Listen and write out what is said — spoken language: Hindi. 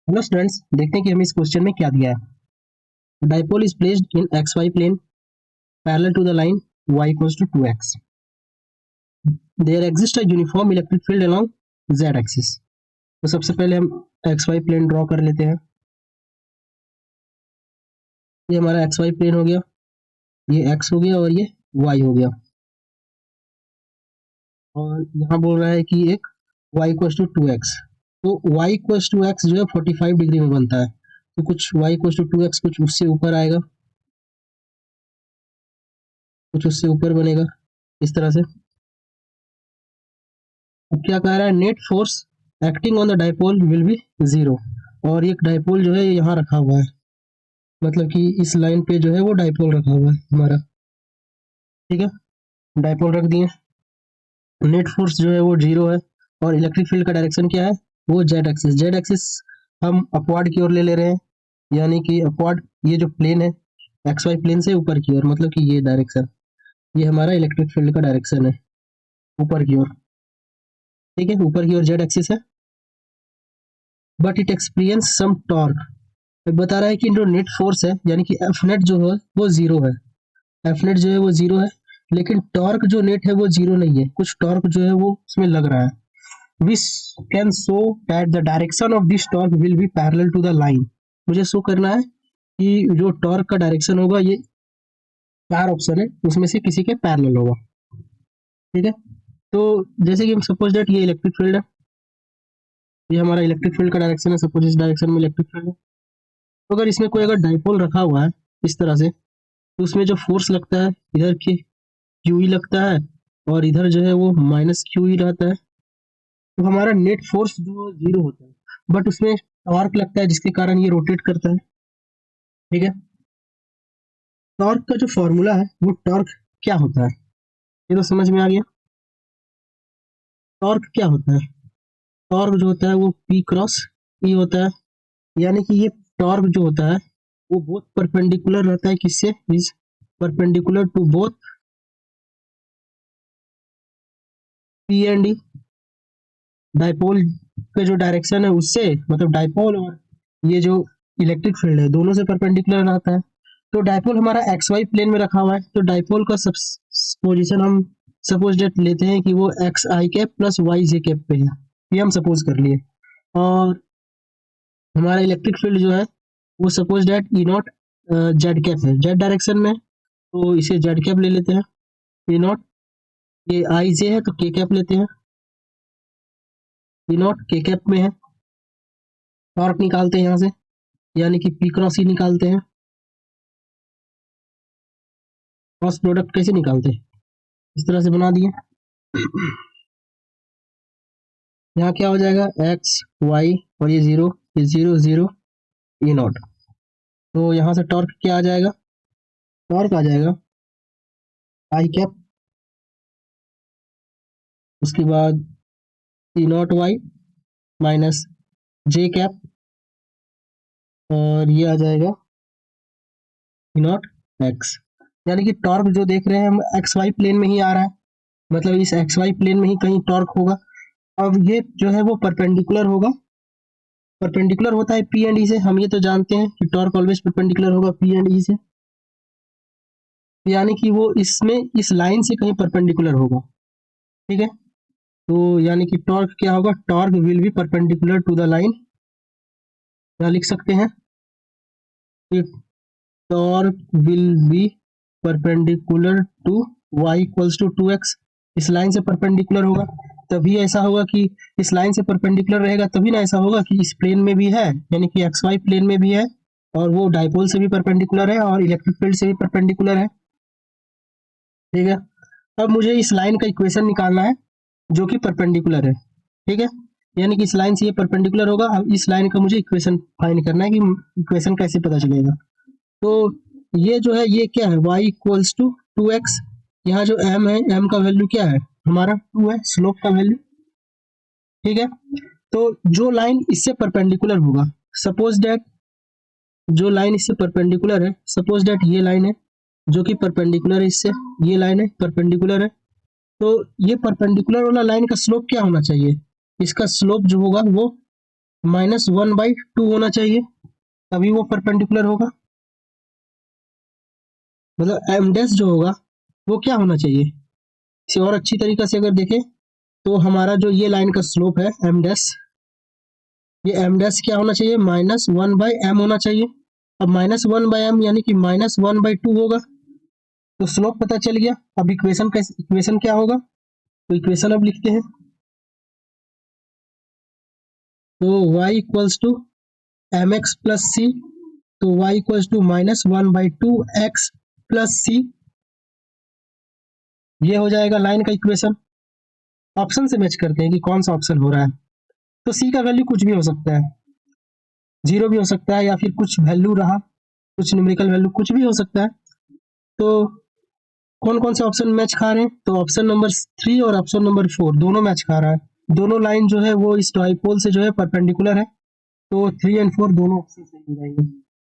हेलो स्टूडेंट्स, देखते हैं कि हमें इस क्वेश्चन में क्या दिया है। Dipole is placed in x y plane parallel to the line y equals to 2x। There exist a uniform electric field along z axis. तो सबसे पहले हम एक्स वाई प्लेन ड्रॉ कर लेते हैं। ये हमारा एक्स वाई प्लेन हो गया, ये x हो गया और ये y हो गया। और यहाँ बोल रहा है कि एक y इक्वल्स टू 2x। तो y इक्वल्स टू x जो है 45 डिग्री में बनता है, तो कुछ y इक्वल्स टू 2x कुछ उससे ऊपर आएगा, कुछ उससे ऊपर बनेगा इस तरह से। अब क्या कह रहा है, net force acting on the dipole will be 0। और एक डाइपोल जो है यहाँ रखा हुआ है, मतलब कि इस लाइन पे जो है वो डाइपोल रखा हुआ है हमारा। ठीक है, डाइपोल रख दिए। नेट फोर्स जो है वो 0 है और इलेक्ट्रिक फील्ड का डायरेक्शन क्या है, वो जेड एक्सिस। जेड एक्सिस हम अपवर्ड की ओर ले रहे हैं, यानी कि अपवर्ड ये जो प्लेन है एक्स वाई प्लेन से ऊपर की ओर, मतलब कि ये डायरेक्शन, ये हमारा इलेक्ट्रिक फील्ड का डायरेक्शन है ऊपर की ओर। ठीक है, ऊपर की ओर जेड एक्सिस है, but it experience some torque. बता रहा है कि जो नेट फोर्स है यानी कि एफ नेट जो है वो 0 है। एफ नेट जो है वो 0 है, लेकिन टॉर्क जो नेट है वो 0 नहीं है, कुछ टॉर्क जो है वो उसमें लग रहा है। Which can show that the direction of this torque will be parallel to the line. मुझे शो करना है कि जो टॉर्क का डायरेक्शन होगा, ये 4 ऑप्शन है उसमें से किसी के पैरेलल होगा। ठीक है, तो जैसे कि हम सपोज दैट ये इलेक्ट्रिक फील्ड है, ये हमारा इलेक्ट्रिक फील्ड का डायरेक्शन है, सपोज इस डायरेक्शन में इलेक्ट्रिक फील्ड है। तो अगर इसमें कोई अगर डाइपोल रखा हुआ है इस तरह से, तो उसमें जो फोर्स लगता है इधर के क्यू ई लगता है और इधर जो है वो माइनस क्यू ई रहता है। तो हमारा नेट फोर्स जो 0 होता है, बट उसमें टॉर्क लगता है जिसके कारण ये रोटेट करता है। ठीक है, टॉर्क का जो फॉर्मूला है वो टॉर्क क्या होता है, ये तो समझ में आ गया। टॉर्क क्या होता है, टॉर्क जो होता है वो पी क्रॉस ई होता है, यानी कि ये टॉर्क जो होता है वो बोथ परपेंडिकुलर रहता है, किससे, is perpendicular to both p and E. Dipole का जो डायरेक्शन है उससे, मतलब डाइपोल और ये जो इलेक्ट्रिक फील्ड है दोनों से परपेंडिकुलर रहता है। तो डाइपोल हमारा एक्स वाई प्लेन में रखा हुआ है, तो डाइपोल का सब पोजिशन हम सपोज डेट लेते हैं कि वो एक्स आई कैप प्लस वाई जे कैप पे है, ये हम सपोज कर लिए। और हमारा इलेक्ट्रिक फील्ड जो है वो suppose date E not Z cap है, जेड डायरेक्शन में, तो इसे जेड कैप ले लेते हैं। ई नॉट, ये आई जे है तो के कैप लेते हैं, ई नॉट के कैप में है। टॉर्क निकालते हैं यहाँ से, यानी कि पी क्रॉस ई निकालते हैं। क्रॉस प्रोडक्ट कैसे निकालते हैं, इस तरह से बना दिए। यहाँ क्या हो जाएगा, एक्स वाई और ये 0, ये 0 0 ई नॉट। तो यहाँ से टॉर्क क्या आ जाएगा, टॉर्क आ जाएगा आई कैप, उसके बाद e naught y minus j cap, और ये आ जाएगा ई नॉट एक्स। यानी कि टॉर्क जो देख रहे हैं हम एक्स वाई प्लेन में ही आ रहा है, मतलब इस एक्स वाई प्लेन में ही कहीं टॉर्क होगा। अब ये जो है वो परपेंडिकुलर होगा, परपेंडिकुलर होता है पी एंड ई से, हम ये तो जानते हैं कि टॉर्क ऑलवेज परपेंडिकुलर होगा पी एंड ई से, यानी कि वो इसमें इस लाइन से कहीं परपेंडिकुलर होगा। ठीक है, तो यानी कि टॉर्क क्या होगा, torque will be perpendicular to the line. क्या लिख सकते हैं, torque will be perpendicular to y equals to 2x। इस लाइन से परपेंडिकुलर होगा, तभी ऐसा होगा कि इस लाइन से परपेंडिकुलर रहेगा, तभी ना ऐसा होगा कि इस प्लेन में भी है, यानी कि एक्स वाई प्लेन में भी है और वो डाइपोल से भी परपेंडिकुलर है और इलेक्ट्रिक फील्ड से भी परपेंडिकुलर है। ठीक है, अब मुझे इस लाइन का इक्वेशन निकालना है जो कि परपेंडिकुलर है। ठीक है, यानी कि इस लाइन से ये परपेंडिकुलर होगा। अब इस लाइन का मुझे इक्वेशन फाइंड करना है कि इक्वेशन कैसे पता चलेगा। तो ये जो है ये क्या है, y इक्वल्स टू 2x। यहाँ जो m है, m का वैल्यू क्या है, हमारा 2 है, स्लोप का वैल्यू। ठीक है, तो जो लाइन इससे परपेंडिकुलर होगा, सपोज दैट जो लाइन इससे परपेंडिकुलर है, सपोज दैट ये लाइन है जो कि परपेंडिकुलर है इससे, ये लाइन है परपेंडिकुलर है। तो ये परपेंडिकुलर वाला लाइन का स्लोप क्या होना चाहिए, इसका स्लोप जो होगा वो -1/2 होना चाहिए, तभी वो परपेंडिकुलर होगा। मतलब एम डैश जो होगा वो क्या होना चाहिए, इसे और अच्छी तरीके से अगर देखें तो हमारा जो ये लाइन का स्लोप है एम डैश, ये एम डैश क्या होना चाहिए, -1/m होना चाहिए। अब -1/m यानी कि -1/2 होगा, तो स्लोप पता चल गया। अब इक्वेशन क्या होगा, तो इक्वेशन अब लिखते हैं। तो y equals to m x plus c, तो y equals to -1/2x plus c, ये हो जाएगा लाइन का इक्वेशन। ऑप्शन से मैच करते हैं कि कौन सा ऑप्शन हो रहा है। तो सी का वैल्यू कुछ भी हो सकता है, 0 भी हो सकता है या फिर कुछ वैल्यू रहा, कुछ न्यूमेरिकल वैल्यू, कुछ भी हो सकता है। तो कौन कौन से ऑप्शन मैच खा रहे हैं, तो ऑप्शन नंबर 3 और ऑप्शन नंबर 4 दोनों मैच खा रहा है। दोनों लाइन जो है वो इस डाइपोल से जो है परपेंडिकुलर है, तो 3 और 4 दोनों ऑप्शन सही हो जाएंगे।